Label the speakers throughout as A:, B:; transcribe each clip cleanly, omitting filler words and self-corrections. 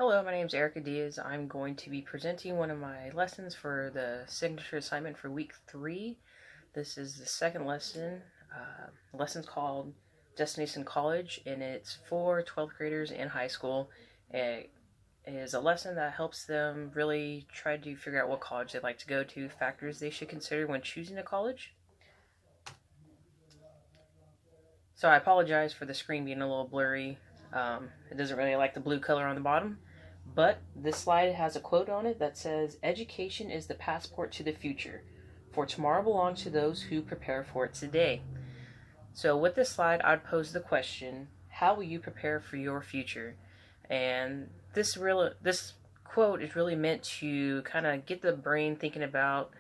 A: Hello, my name is Erica Diaz. I'm going to be presenting one of my lessons for the signature assignment for week 3. This is the second lesson. The lesson's called Destination College, and it's for 12th graders in high school. It is a lesson that helps them really try to figure out what college they'd like to go to, factors they should consider when choosing a college. So I apologize for the screen being a little blurry. It doesn't really like the blue color on the bottom. But this slide has a quote on it that says, "Education is the passport to the future, for tomorrow belongs to those who prepare for it today." So with this slide, I'd pose the question, how will you prepare for your future? And this quote is really meant to kind of get the brain thinking about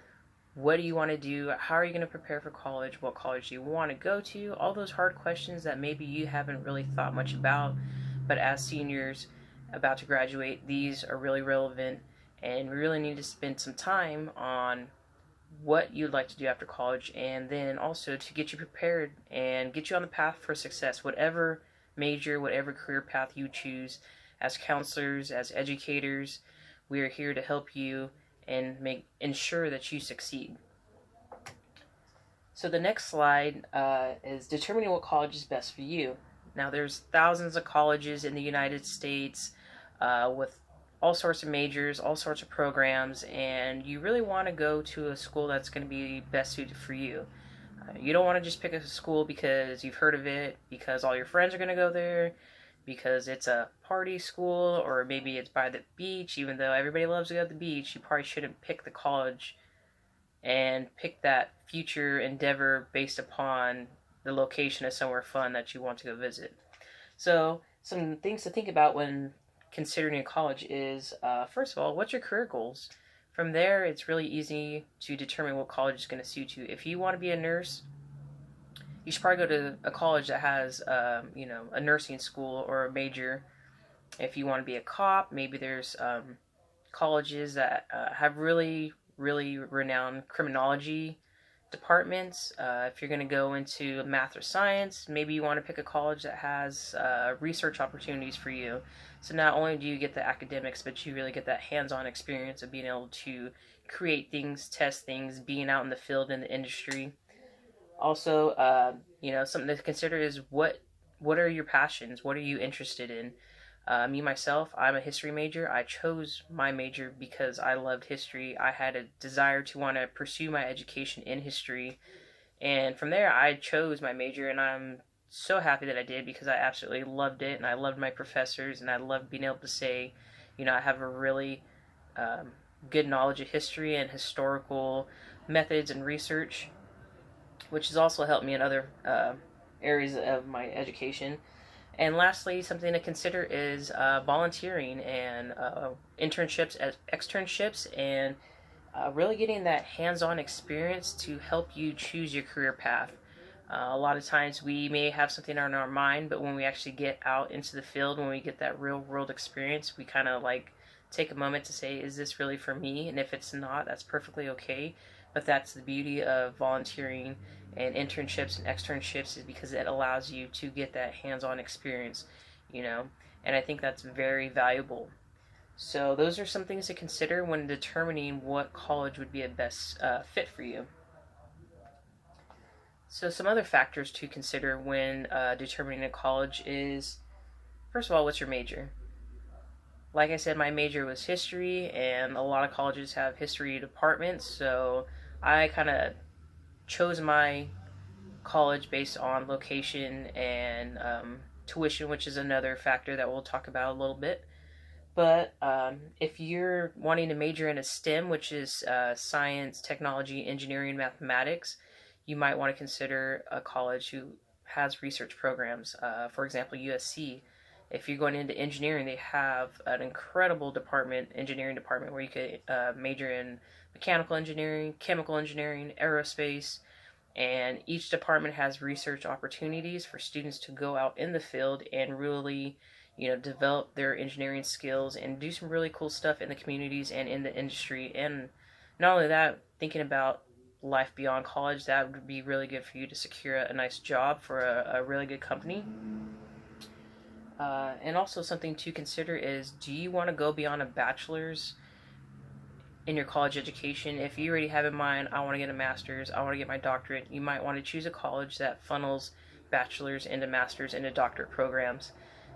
A: what do you want to do, how are you going to prepare for college, what college do you want to go to, all those hard questions that maybe you haven't really thought much about, but as seniors about to graduate, these are really relevant, and we really need to spend some time on what you'd like to do after college, and then also to get you prepared and get you on the path for success, whatever major, whatever career path you choose. As counselors, as educators, we are here to help you and ensure that you succeed. So the next slide is determining what college is best for you. Now there's thousands of colleges in the United States with all sorts of majors, all sorts of programs, and you really want to go to a school that's going to be best suited for you. You don't want to just pick a school because you've heard of it, because all your friends are going to go there, because it's a party school, or maybe it's by the beach. Even though everybody loves to go to the beach, you probably shouldn't pick the college and pick that future endeavor based upon the location of somewhere fun that you want to go visit. So some things to think about when considering a college is, first of all, what's your career goals? From there, it's really easy to determine what college is going to suit you. If you want to be a nurse, you should probably go to a college that has, a nursing school or a major. If you want to be a cop, maybe there's colleges that have really renowned criminology departments. If you're going to go into math or science, maybe you want to pick a college that has research opportunities for you. So not only do you get the academics, but you really get that hands-on experience of being able to create things, test things, being out in the field in the industry. Also, something to consider is what are your passions? What are you interested in? Me, myself, I'm a history major. I chose my major because I loved history. I had a desire to want to pursue my education in history. And from there, I chose my major, and I'm so happy that I did because I absolutely loved it, and I loved my professors, and I loved being able to say, I have a really good knowledge of history and historical methods and research, which has also helped me in other areas of my education. And lastly, something to consider is volunteering and internships, externships, and really getting that hands-on experience to help you choose your career path. A lot of times we may have something on our mind, but when we actually get out into the field, when we get that real-world experience, we kind of take a moment to say, is this really for me? And if it's not, that's perfectly okay. But that's the beauty of volunteering and internships and externships, is because it allows you to get that hands-on experience, and I think that's very valuable. So those are some things to consider when determining what college would be a best fit for you. So some other factors to consider when determining a college is, first of all, what's your major? Like I said, my major was history, and a lot of colleges have history departments, so I kind of chose my college based on location and tuition, which is another factor that we'll talk about a little bit. But if you're wanting to major in a STEM, which is science, technology, engineering, mathematics, you might want to consider a college who has research programs. For example, USC. If you're going into engineering, they have an incredible engineering department, where you could major in mechanical engineering, chemical engineering, aerospace, and each department has research opportunities for students to go out in the field and really, develop their engineering skills and do some really cool stuff in the communities and in the industry. And not only that, thinking about life beyond college, that would be really good for you to secure a nice job for a really good company. And also something to consider is, do you want to go beyond a bachelor's in your college education? If you already have in mind, I want to get a master's, I want to get my doctorate, you might want to choose a college that funnels bachelor's into master's into doctorate programs.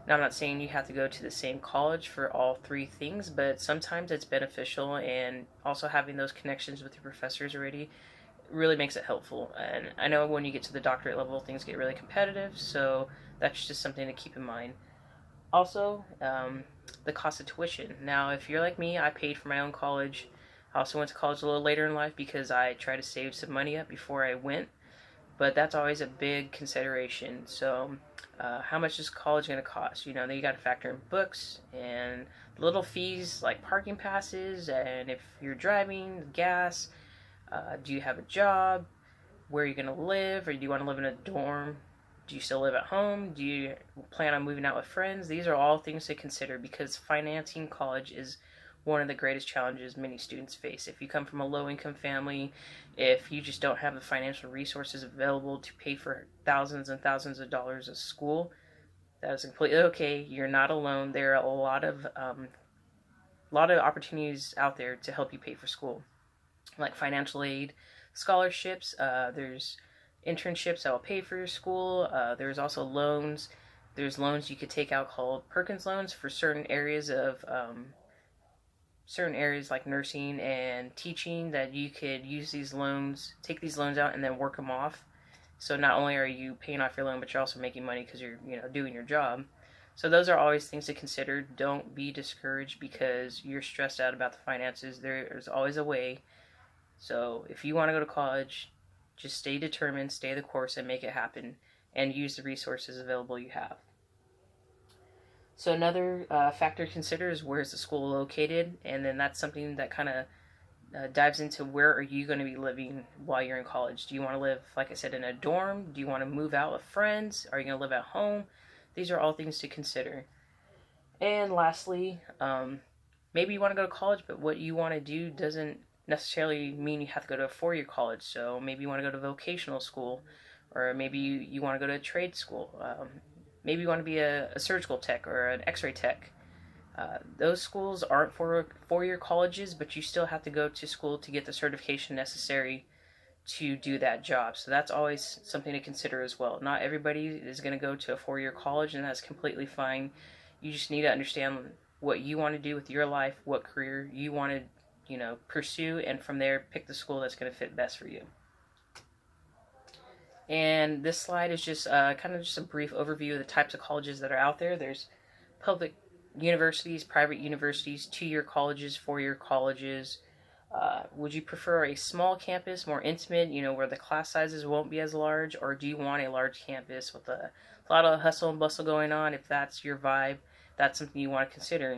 A: Now, I'm not saying you have to go to the same college for all three things, but sometimes it's beneficial, and also having those connections with your professors already really makes it helpful. And I know when you get to the doctorate level, things get really competitive, so that's just something to keep in mind. Also, the cost of tuition. Now, if you're like me, I paid for my own college. I also went to college a little later in life because I tried to save some money up before I went, but that's always a big consideration. So, how much is college going to cost? You know, then you got to factor in books and little fees like parking passes, and if you're driving, gas. Do you have a job? Where are you going to live? Or do you want to live in a dorm? Do you still live at home? Do you plan on moving out with friends? These are all things to consider, because financing college is one of the greatest challenges many students face. If you come from a low-income family, if you just don't have the financial resources available to pay for thousands and thousands of dollars of school, that is completely okay. You're not alone. There are a lot of opportunities out there to help you pay for school, like financial aid, scholarships. There's internships that will pay for your school. There's also loans. There's loans you could take out called Perkins loans for certain areas like nursing and teaching, that you could use these loans, take these loans out, and then work them off. So not only are you paying off your loan, but you're also making money because you're doing your job. So those are always things to consider. Don't be discouraged because you're stressed out about the finances. There's always a way. So if you want to go to college, just stay determined, stay the course, and make it happen, and use the resources available you have. So another factor to consider is, where's the school located, and then that's something that kind of dives into, where are you going to be living while you're in college. Do you want to live, like I said, in a dorm? Do you want to move out with friends? Are you going to live at home? These are all things to consider. And lastly, maybe you want to go to college, but what you want to do doesn't necessarily mean you have to go to a four-year college. So maybe you want to go to vocational school, or maybe you want to go to a trade school. Maybe you want to be a surgical tech or an x-ray tech. Those schools aren't four-year colleges, but you still have to go to school to get the certification necessary to do that job. So that's always something to consider as well. Not everybody is going to go to a four-year college, and that's completely fine. You just need to understand what you want to do with your life, what career you want to pursue, and from there pick the school that's going to fit best for you. And this slide is just kind of just a brief overview of the types of colleges that are out there. There's public universities, private universities, 2-year colleges, 4-year colleges. Would you prefer a small campus, more intimate, where the class sizes won't be as large, or do you want a large campus with a lot of hustle and bustle going on? If that's your vibe, that's something you want to consider.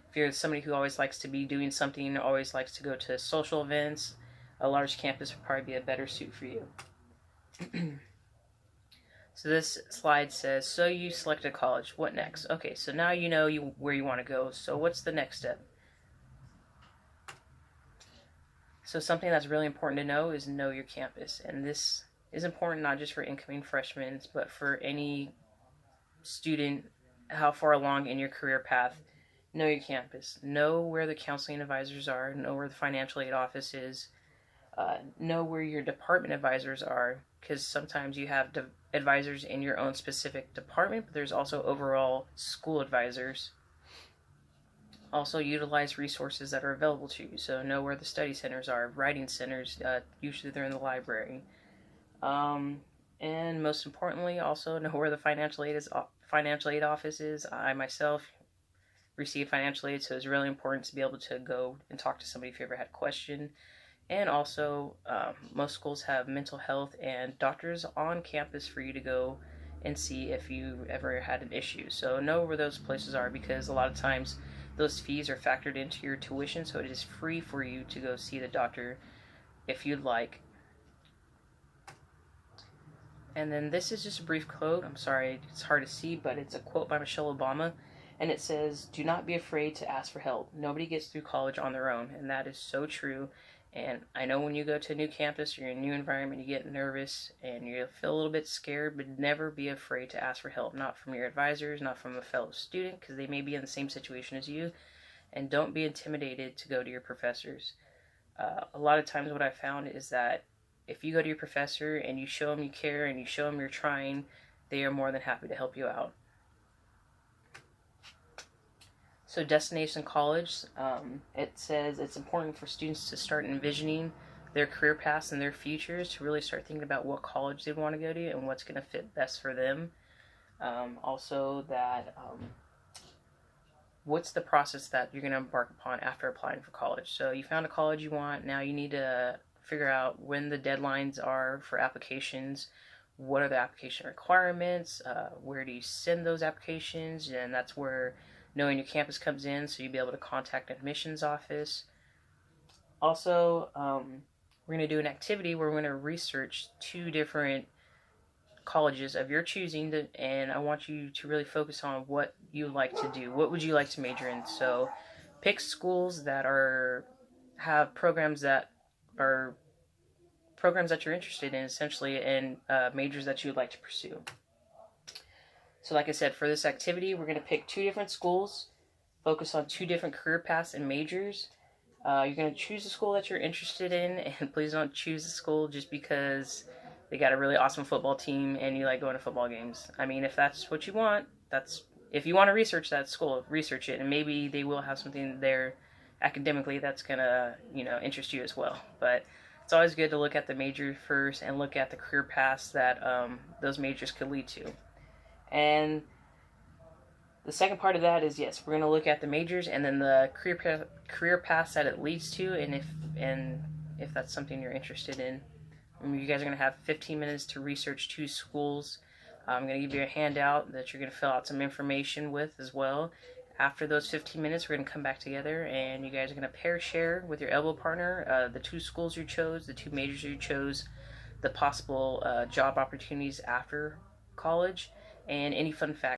A: If you're somebody who always likes to be doing something, always likes to go to social events, a large campus would probably be a better suit for you. So this slide says, so you selected college, what next? Okay, so now you know where you want to go, so what's the next step? So something that's really important to know is know your campus, and this is important not just for incoming freshmen, but for any student how far along in your career path. Know your campus. Know where the counseling advisors are. Know where the financial aid office is. Know where your department advisors are, because sometimes you have advisors in your own specific department, but there's also overall school advisors. Also, utilize resources that are available to you. So know where the study centers are, writing centers. Usually they're in the library. And most importantly, also know where the financial aid office is. I myself receive financial aid, so it's really important to be able to go and talk to somebody if you ever had a question. And also, most schools have mental health and doctors on campus for you to go and see if you ever had an issue. So know where those places are, because a lot of times those fees are factored into your tuition, so it is free for you to go see the doctor if you'd like. And then this is just a brief quote. I'm sorry, it's hard to see, but it's a quote by Michelle Obama. And it says, do not be afraid to ask for help. Nobody gets through college on their own. And that is so true. And I know when you go to a new campus or a new environment, you get nervous and you feel a little bit scared, but never be afraid to ask for help. Not from your advisors, not from a fellow student, because they may be in the same situation as you. And don't be intimidated to go to your professors. A lot of times what I found is that if you go to your professor and you show them you care and you show them you're trying, they are more than happy to help you out. So destination college, it says it's important for students to start envisioning their career paths and their futures, to really start thinking about what college they want to go to and what's going to fit best for them. Also that what's the process that you're going to embark upon after applying for college. So you found a college you want, now you need to figure out when the deadlines are for applications, what are the application requirements, where do you send those applications, and that's where knowing your campus comes in, so you'll be able to contact an admissions office. Also, we're going to do an activity where we're going to research 2 different colleges of your choosing, and I want you to really focus on what you like to do. What would you like to major in? So pick schools that have programs that you're interested in, essentially, and majors that you would like to pursue. So like I said, for this activity, we're going to pick 2 different schools, focus on 2 different career paths and majors. You're going to choose the school that you're interested in, and please don't choose the school just because they got a really awesome football team and you like going to football games. I mean, if that's what you want, if you want to research that school, research it, and maybe they will have something there academically that's going to, interest you as well. But it's always good to look at the major first and look at the career paths that those majors could lead to. And the second part of that is, yes, we're going to look at the majors and then the career paths that it leads to, and if that's something you're interested in. You guys are going to have 15 minutes to research 2 schools. I'm going to give you a handout that you're going to fill out some information with as well. After those 15 minutes, we're going to come back together, and you guys are going to pair share with your elbow partner the 2 schools you chose, the 2 majors you chose, the possible job opportunities after college, and any fun facts